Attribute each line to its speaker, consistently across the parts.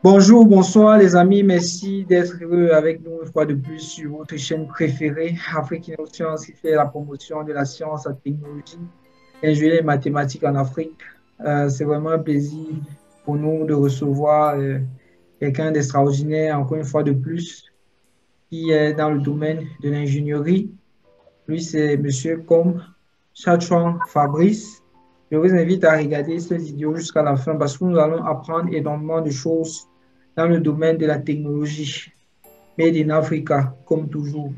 Speaker 1: Bonjour, bonsoir les amis, merci d'être avec nous une fois de plus sur votre chaîne préférée, Afrique Innocence, qui fait la promotion de la science, la technologie, l'ingénierie et mathématiques en Afrique. C'est vraiment un plaisir pour nous de recevoir quelqu'un d'extraordinaire, encore une fois de plus, qui est dans le domaine de l'ingénierie. Lui, c'est Monsieur Com Chatouan Fabrice. Je vous invite à regarder cette vidéo jusqu'à la fin parce que nous allons apprendre énormément de choses dans le domaine de la technologie. Made in Africa, comme toujours.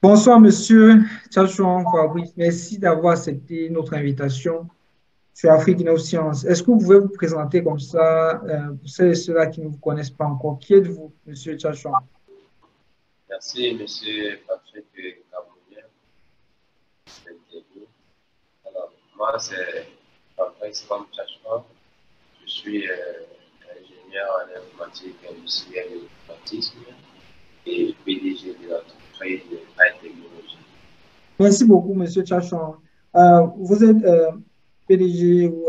Speaker 1: Bonsoir, Monsieur Chatouan Fabrice. Merci d'avoir accepté notre invitation sur Afrique Innocence. Est-ce que vous pouvez vous présenter comme ça pour ceux et ceux-là qui ne vous connaissent pas encore? Qui êtes-vous, Monsieur Chatouan?
Speaker 2: Merci, Monsieur Patrick Camerounais. Alors, moi, c'est Fabrice Comchachua. Je suis ingénieur en informatique industrielle et automatisme et PDG de l'entreprise de High Technology.
Speaker 1: Merci beaucoup, Monsieur Chachon. Vous êtes PDG ou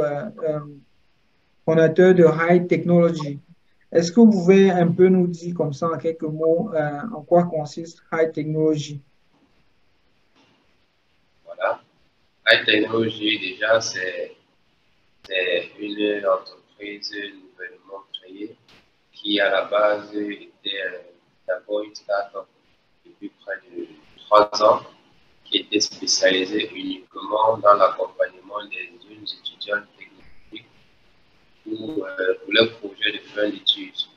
Speaker 1: fondateur de High Technology. Est-ce que vous pouvez un peu nous dire comme ça en quelques mots en quoi consiste High Technology?
Speaker 2: Voilà. High Technology, déjà, c'est une entreprise nouvellement créée qui, à la base, était d'abord une start-up depuis près de 3 ans, qui était spécialisée uniquement dans l'accompagnement des jeunes étudiants technologiques pour leur projet de fin d'études.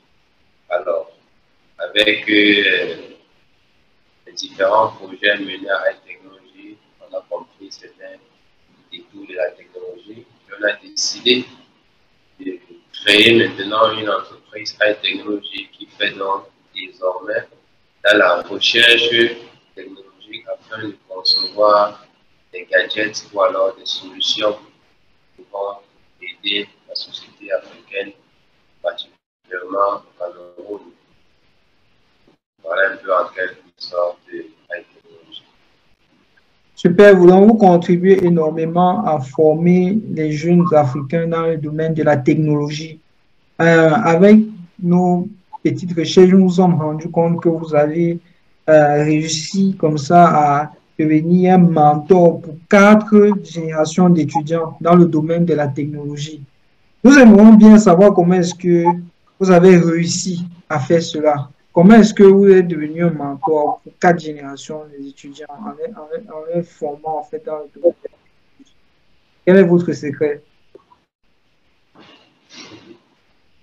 Speaker 2: Alors, avec les différents projets menés à la technologie, on a compris certains détours de la technologie. On a décidé de créer maintenant une entreprise high technologie qui fait donc désormais dans la recherche technologique afin de concevoir des gadgets ou alors des solutions pouvant aider la société africaine, particulièrement au Cameroun. Voilà un peu en quelque sorte de high technologie.
Speaker 1: Super, vous contribuez énormément à former les jeunes Africains dans le domaine de la technologie. Avec nos petites recherches, nous nous sommes rendus compte que vous avez réussi comme ça à devenir un mentor pour 4 générations d'étudiants dans le domaine de la technologie. Nous aimerions bien savoir comment est-ce que vous avez réussi à faire cela. Comment est-ce que vous êtes devenu un mentor pour 4 générations d'étudiants en les formant en fait dans le domaine de la technologie? Quel est votre secret?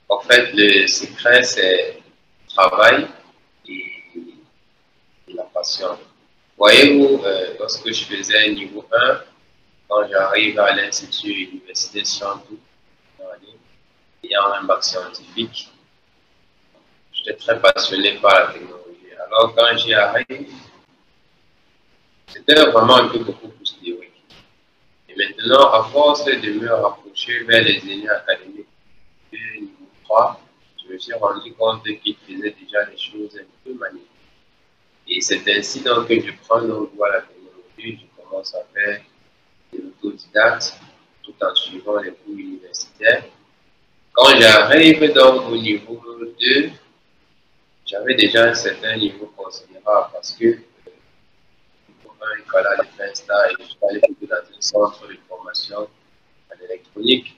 Speaker 2: En fait, le secret, c'est le travail et la passion. Voyez-vous, lorsque je faisais niveau 1, quand j'arrive à l'Institut universitaire Sciences ayant un bac scientifique, j'étais très passionné par la technologie. Alors, quand j'y arrive, c'était vraiment un peu beaucoup plus théorique. Et maintenant, à force de me rapprocher vers les aînés académiques de niveau 3, je me suis rendu compte qu'ils faisaient déjà des choses un peu magnifiques. Et c'est ainsi donc que je prends le goût à la technologie, je commence à faire des autodidactes tout en suivant les cours universitaires. Quand j'arrive donc au niveau 2, j'avais déjà un certain niveau considérable parce que il fallait aller faire un stage, je suis allé plutôt dans un centre de formation en électronique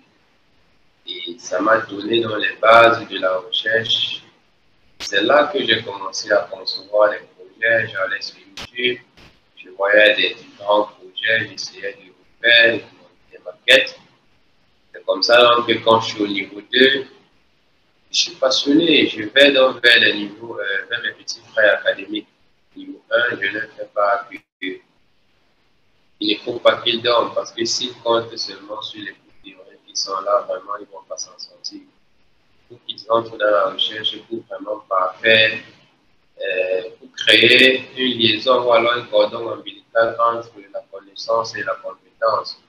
Speaker 2: et ça m'a donné dans les bases de la recherche. C'est là que j'ai commencé à concevoir les projets, j'allais sur YouTube, je voyais des différents projets, j'essayais de faire des maquettes. C'est comme ça donc, que quand je suis au niveau 2, je suis passionné, je vais donc vers les niveaux, vers mes petits frères académiques. Niveau 1, je ne fais pas que il ne faut pas qu'ils dorment parce que s'ils comptent seulement sur les théories qui sont là, vraiment, ils ne vont pas s'en sortir. Il faut qu'ils entrent dans la recherche pour vraiment parfaire, pour créer une liaison ou alors un cordon ombilical entre la connaissance et la compétence.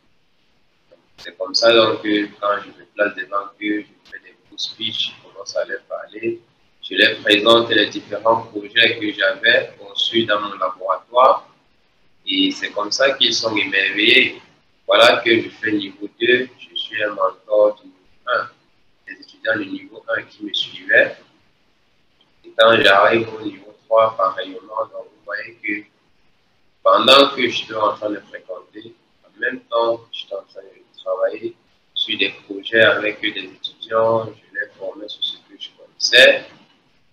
Speaker 2: C'est comme ça donc que quand je me place devant eux, je fais des courts speech, je commence à leur parler, je leur présente les différents projets que j'avais conçus dans mon laboratoire. Et c'est comme ça qu'ils sont émerveillés. Voilà que je fais niveau 2, je suis un mentor du niveau 1. Les étudiants du niveau 1 qui me suivaient. Et quand j'arrive au niveau 3, pareillement, donc vous voyez que pendant que je suis en train de fréquenter, en même temps, je suis en train de travailler sur des projets avec des étudiants, je les formais sur ce que je connaissais,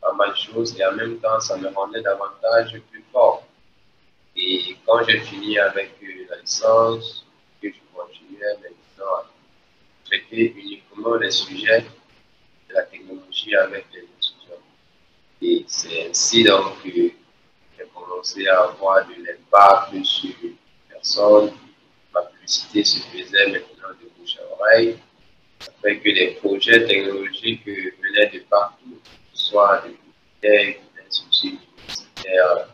Speaker 2: pas mal de choses, et en même temps, ça me rendait davantage plus fort. Et quand j'ai fini avec la licence, que je continuais maintenant à traiter uniquement les sujets de la technologie avec les étudiants. Et c'est ainsi donc que j'ai commencé à avoir de l'impact sur les personnes. Ma publicité se faisait maintenant de bouche à oreille. Ça fait que les projets technologiques venaient de partout, que ce soit de bibliothèques, d'instituts universitaires,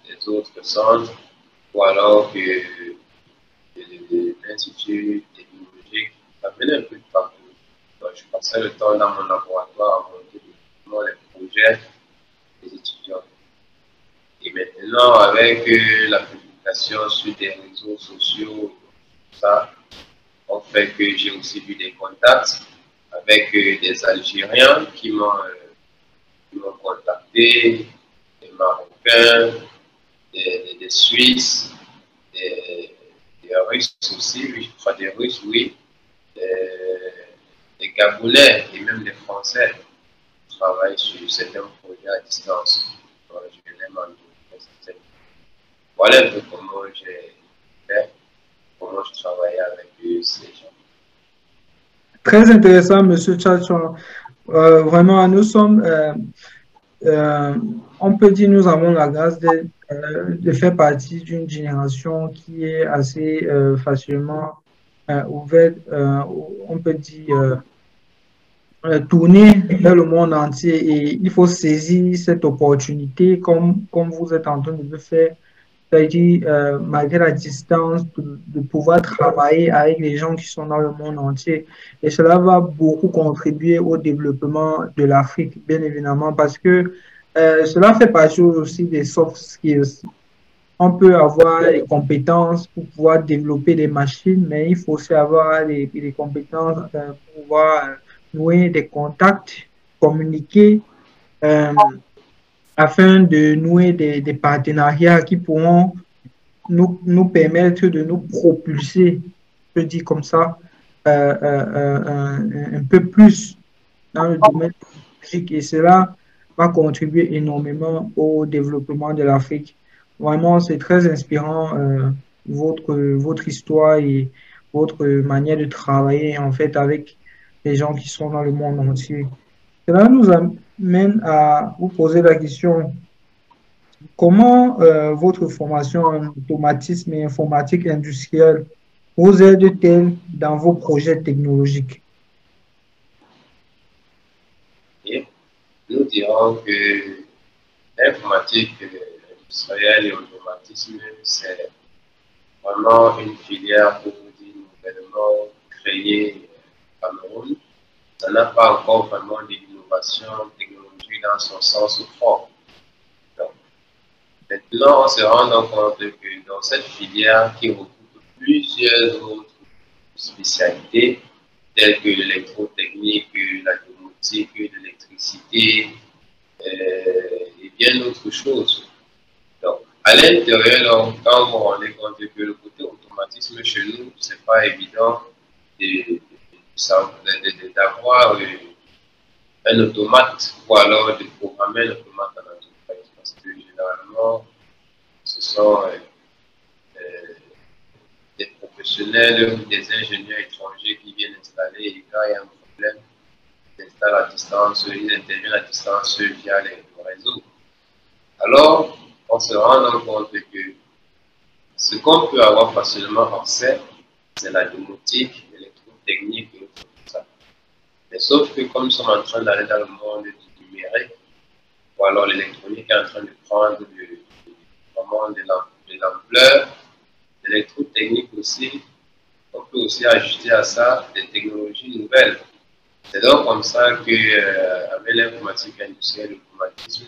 Speaker 2: des autres centres, ou alors que l'institut technologique, ça venait un peu de partout. Donc, je passais le temps dans mon laboratoire à monter les projets des étudiants. Et maintenant, avec la publication sur des réseaux sociaux, tout ça, on fait que j'ai aussi eu des contacts avec des Algériens qui m'ont contacté, des Marocains, des Suisses, des Russes aussi, oui, je crois des Russes, oui, des Gabonais et même des Français qui travaillent sur certains projets à distance. Donc, je les demande. Voilà un peu comment j'ai fait, comment je travaillais avec ces gens.
Speaker 1: Très intéressant, Monsieur Tchatchon. Vraiment, nous sommes, on peut dire, nous avons la grâce de faire partie d'une génération qui est assez facilement ouverte, on peut dire, tourner vers le monde entier et il faut saisir cette opportunité comme vous êtes en train de le faire, c'est-à-dire malgré la distance, de pouvoir travailler avec les gens qui sont dans le monde entier. Et cela va beaucoup contribuer au développement de l'Afrique, bien évidemment, parce que cela fait partie aussi des soft skills. On peut avoir les compétences pour pouvoir développer des machines, mais il faut aussi avoir les compétences pour pouvoir nouer des contacts, communiquer, euh, afin de nouer des partenariats qui pourront nous permettre de nous propulser, je peux dire comme ça, un peu plus dans le domaine technologique et cela va contribuer énormément au développement de l'Afrique. Vraiment, c'est très inspirant votre histoire et votre manière de travailler en fait avec les gens qui sont dans le monde entier. Cela nous amène à vous poser la question, comment votre formation en automatisme et informatique industrielle vous aide-t-elle dans vos projets technologiques?
Speaker 2: Et nous dirons que l'informatique industrielle et automatisme, c'est vraiment une filière, pour vous dire, nouvellement créée au Cameroun. Ça n'a pas encore vraiment d'innovation technologique dans son sens propre. Donc, maintenant, on se rend compte que dans cette filière qui regroupe plusieurs autres spécialités, telles que l'électrotechnique, la domotique, l'électricité et bien d'autres choses. Donc, à l'intérieur, quand vous vous rendez compte que le côté automatisme chez nous, ce n'est pas évident d'avoir un automate ou alors de programmer un automate en entreprise. Parce que généralement, ce sont des professionnels ou des ingénieurs étrangers qui viennent installer et quand il y a un problème, ils installent à distance, ils interviennent à distance via les réseaux. Alors, on se rend compte que ce qu'on peut avoir facilement accès, c'est la domotique, l'électrotechnique et tout ça. Mais sauf que comme nous sommes en train d'aller dans le monde du numérique, ou alors l'électronique est en train de prendre vraiment de l'ampleur, l'électrotechnique aussi, on peut aussi ajouter à ça des technologies nouvelles. C'est donc comme ça que, avec l'informatique industrielle et l'automatisme,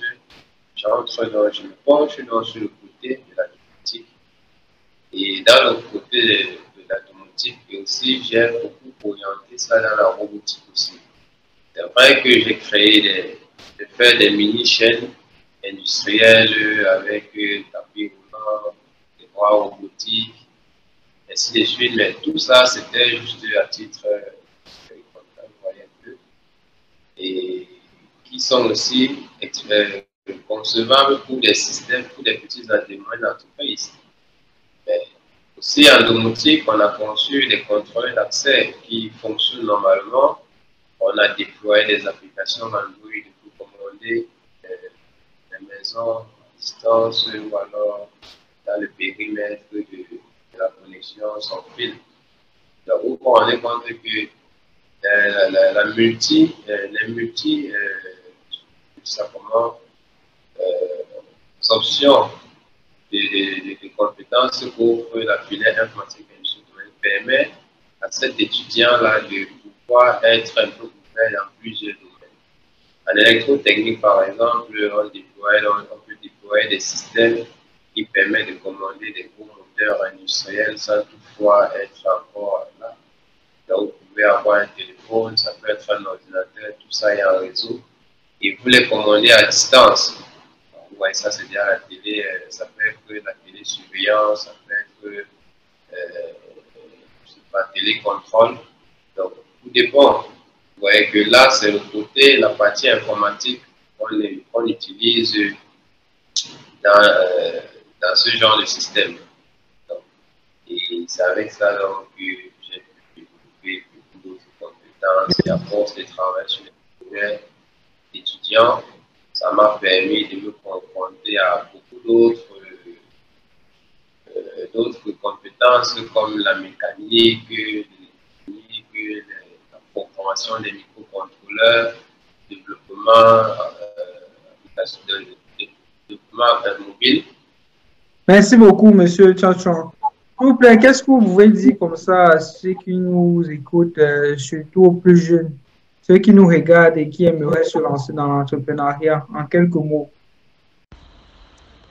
Speaker 2: je me penche sur le côté de la aussi, j'ai beaucoup orienté ça dans la robotique aussi. C'est vrai que j'ai fait des mini-chaînes industrielles avec tapis roulant, des bras robotiques, ainsi de suite. Mais tout ça, c'était juste à titre comptable, vous voyez un peu, et qui sont aussi concevables pour des systèmes, pour des petites et moyennes entreprises. Mais aussi en domotique, on a conçu des contrôleurs d'accès qui fonctionnent normalement. On a déployé des applications Android pour commander les maisons à distance ou alors dans le périmètre de la connexion sans fil. Donc, vous vous rendez compte que les multi simplement, options de compétences qu'offre la filière informatique et industrielle permet à cet étudiant-là de pouvoir être un peu ouvert dans plusieurs domaines. En électrotechnique, par exemple, on peut déployer des systèmes qui permettent de commander des gros moteurs industriels sans toutefois être encore là. Donc, vous pouvez avoir un téléphone, ça peut être un ordinateur, tout ça est en réseau, et vous les commandez à distance. Vous voyez, ça c'est déjà la télé, ça peut être la télésurveillance, ça peut être, je sais pas, télécontrôle. Donc, tout dépend. Vous voyez que là, c'est le côté, la partie informatique qu'on utilise dans ce genre de système. Donc, et c'est avec ça donc, que j'ai pu développer beaucoup d'autres compétences et à force de travailler sur les projets étudiants, ça m'a permis de me confronter à beaucoup d'autres compétences comme la mécanique, l'électronique, la programmation des microcontrôleurs, développement, développement mobile.
Speaker 1: Merci beaucoup, Monsieur Tchantchon. S'il vous plaît, qu'est-ce que vous pouvez dire comme ça à ceux qui nous écoutent, surtout aux plus jeunes, ceux qui nous regardent et qui aimeraient se lancer dans l'entrepreneuriat, en quelques mots?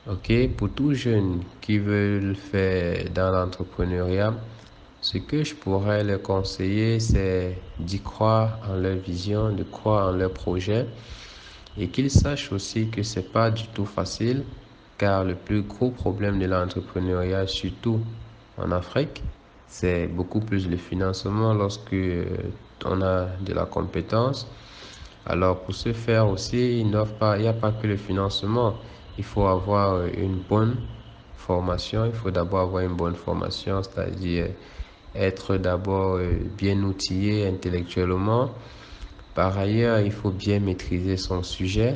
Speaker 3: Ok, pour tous jeunes qui veulent faire dans l'entrepreneuriat, ce que je pourrais leur conseiller, c'est d'y croire en leur vision, de croire en leur projet et qu'ils sachent aussi que c'est pas du tout facile, car le plus gros problème de l'entrepreneuriat, surtout en Afrique, c'est beaucoup plus le financement lorsque on a de la compétence. Alors pour ce faire aussi, il n'y a pas que le financement, il faut avoir une bonne formation, il faut d'abord avoir une bonne formation, c'est-à-dire être d'abord bien outillé intellectuellement. Par ailleurs, il faut bien maîtriser son sujet,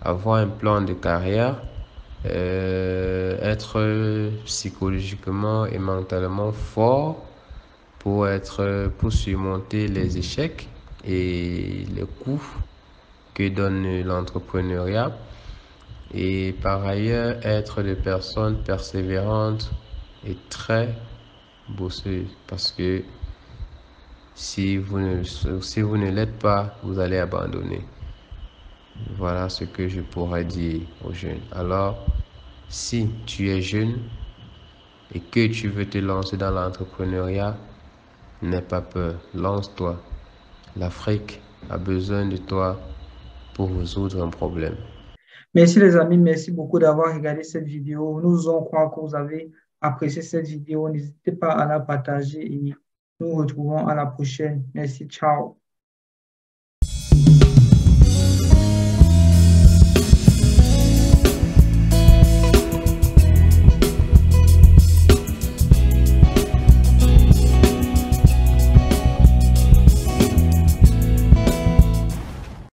Speaker 3: avoir un plan de carrière, être psychologiquement et mentalement fort pour surmonter les échecs et les coups que donne l'entrepreneuriat. Et par ailleurs, être des personnes persévérantes et très bosseuses. Parce que si vous ne l'êtes pas, vous allez abandonner. Voilà ce que je pourrais dire aux jeunes. Alors, si tu es jeune et que tu veux te lancer dans l'entrepreneuriat, n'aie pas peur, lance-toi. L'Afrique a besoin de toi pour résoudre un problème.
Speaker 1: Merci les amis, merci beaucoup d'avoir regardé cette vidéo. Nous allons croire que vous avez apprécié cette vidéo. N'hésitez pas à la partager et nous nous retrouvons à la prochaine. Merci, ciao.